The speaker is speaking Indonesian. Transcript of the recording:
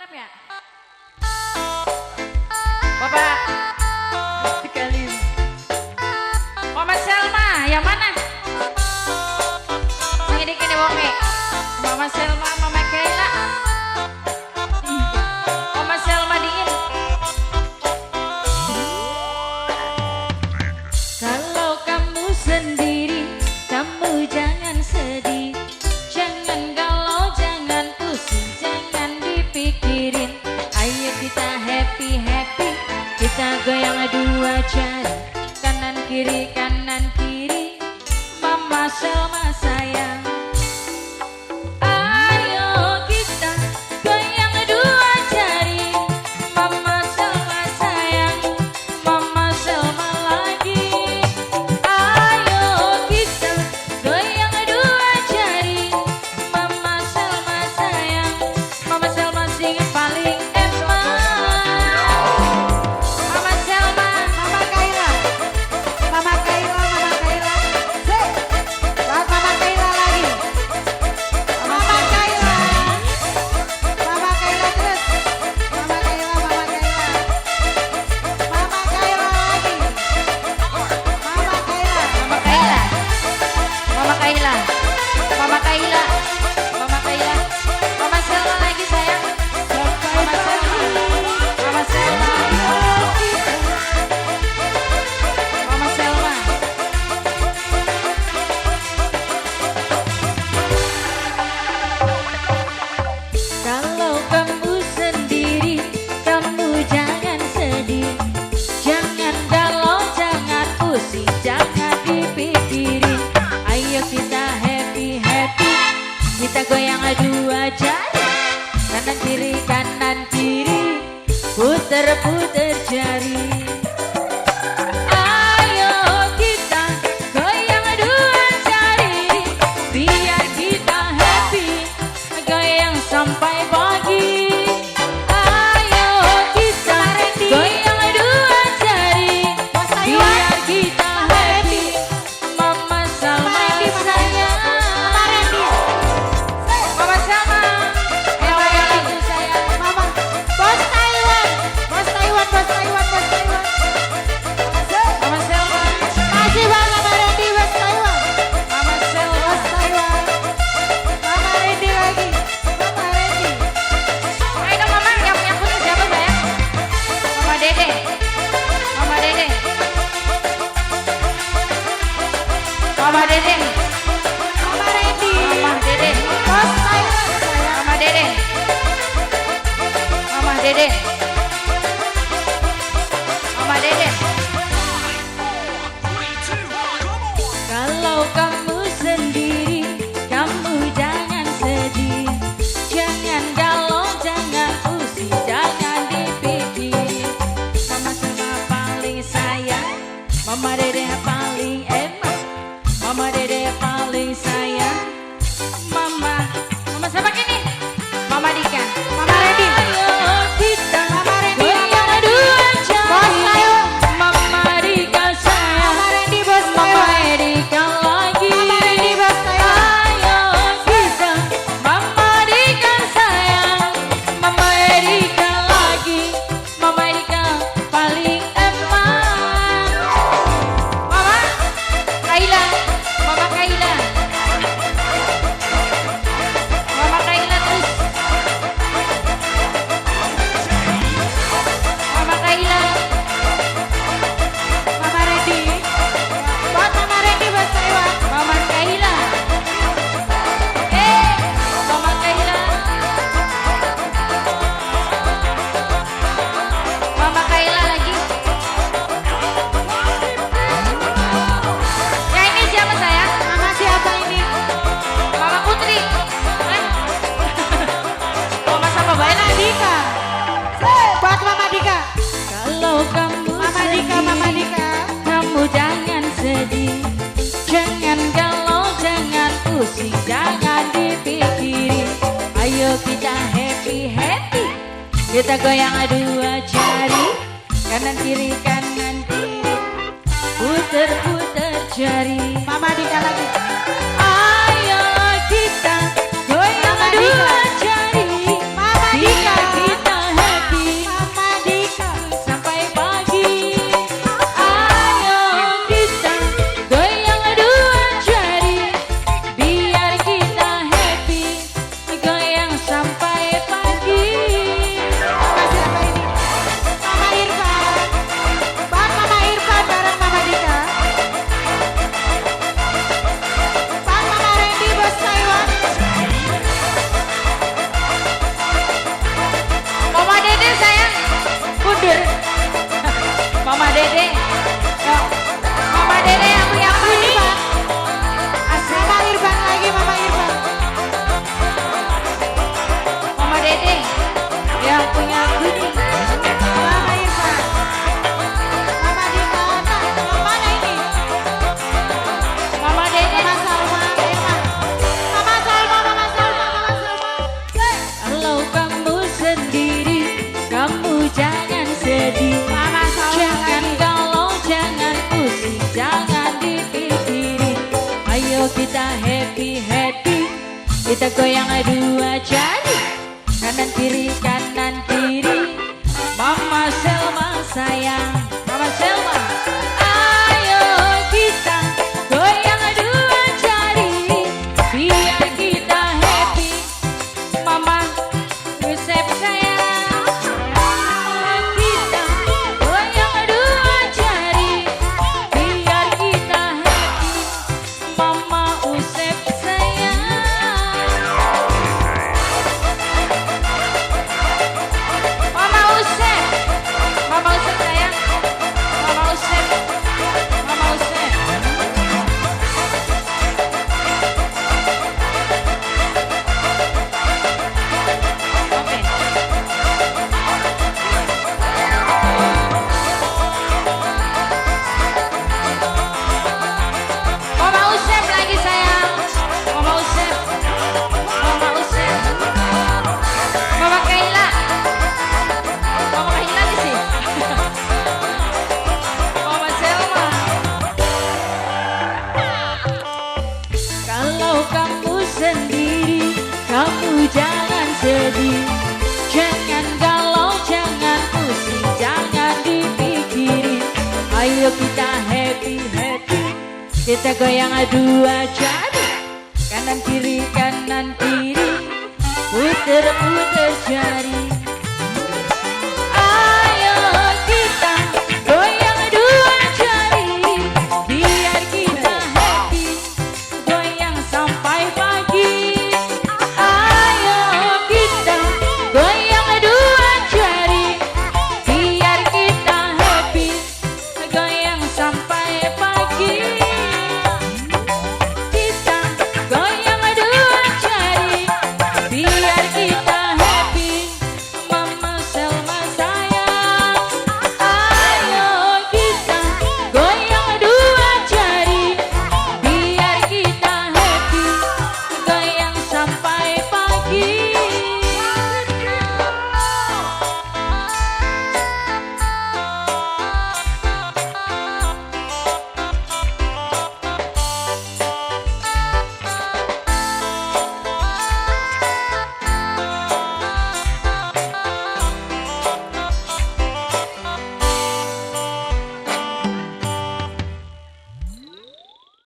siap ya? Bapak Kalim. Mama Selma, yang mana? Yang ini kini wonge. Mama Selma, Mama Kaila. Mama Selma dingin. Kalau kamu sendiri, kamu jangan sedih. Jangan galau, jangan pusing, jangan dipikirin. Ayo kita happy-happy, kita goyang dua jari. Kanan kiri, Mama Selma sayang. Ayo kita goyang dua jari. Mama Selma sayang, Mama Selma lagi. Ayo kita goyang dua jari. Mama Selma sayang, Mama Selma sing paling emak. Mama Selma, Mama Kaila. Mama Kaila, Mama Kaila. Sik. Buat Mama Kaila lagi. Mama Kaila. Mama Kaila terus. Mama Kaila, Mama Kaila. Mama Kaila lagi. Mama Kaila. Mama Kaila, Mama Kaila, Mama Kaila, Mama Kaila, Mama Selma lagi sayang. Mama Selma, Mama Selma, Mama Selma. Kalau kamu sendiri, kamu jangan sedih. Jangan galau, jangan pusing, jangan dipikirin. Ayo kita happy-happy, kita goyang dua jari. Kanan kiri, puter-puter jari. Ayo kita goyang dua jari, biar kita happy, goyang sampai pagi. Ayo kita goyang dua jari, biar kita happy. Mama Selma sayang. Mama Selma, yang lagu sayang. Mama. Bos Taiwan. Bos Taiwan, Bos Taiwan, Bos Taiwan. Mama Selma, Kasih Bang Mama Randy, Bos Taiwan. Mama Selma. Bos Taiwan. Mama Randy lagi. Mama Randy. Ayo dong Mama, yang punya siapa sayang? Mama Dede, Mama Dede, Mama Dede, Mama Randy. Mama Dede, Bos Taiwan sayang. Mama Dede, Mama Dede, Mama Dede. Kalau kamu sendiri, kamu jangan sedih. Jangan galau, jangan pusing, jangan dipikirin. Mama Selma paling sayang, Mama Dede paling emak, Mama Dede paling sayang. Mama siapa gini? Mama Dika, Mama Randy. Ayo kita Mama Randy, goyang Mama Randy. dua Bos jari. Taiwan. Mama Dika sayang, Mama Randy, Bos Mama Taiwan. Dika lagi. Mama Randy, Bos Taiwan. Ayo kita Mama Dika sayang, Mama Dika lagi. Mama Dika paling emak. Mama Kaila, Mama Kaila, Mama Kaila terus. Mama Kaila, Mama Randy. Buat Mama Randy, Bos Taiwan. Mama Kaila. Mama Kaila. Mama Kaila lagi. Ya ini siapa sayang? Mama siapa ini? Mama Putri. Mama sama Baina. Dika. Buat Mama Dika. Kalau kamu Mama Dika, Mama Dika. kamu jangan sedih. Jangan galau, jangan pusing, jangan dipikirin. Ayo kita happy-happy, kita goyang dua jari. Kanan kiri, puter-puter jari. Mama Dika lagi. Ayo kita goyang Mama dua Dika. jari. Mama Dika. Biar kita happy happy. Kita goyang dua jari, kanan kiri Mama Selma sayang, Mama Selma. Ayo kita goyang dua jari, biar kita happy. Mama Yusef sayang, kita goyang dua jari, biar kita happy. Mama Yusef sayang. Mama Usep sayang, Mama Usep. Oke. Mama Usep lagi sayang, Mama Usep. Mama Kaila di sini. Mama Selma. Kalau kamu sendiri, kamu jangan sedih, jangan galau, jangan pusing, jangan dipikirin. Ayo kita happy happy, kita goyang dua jari, kanan kiri, puter puter jari.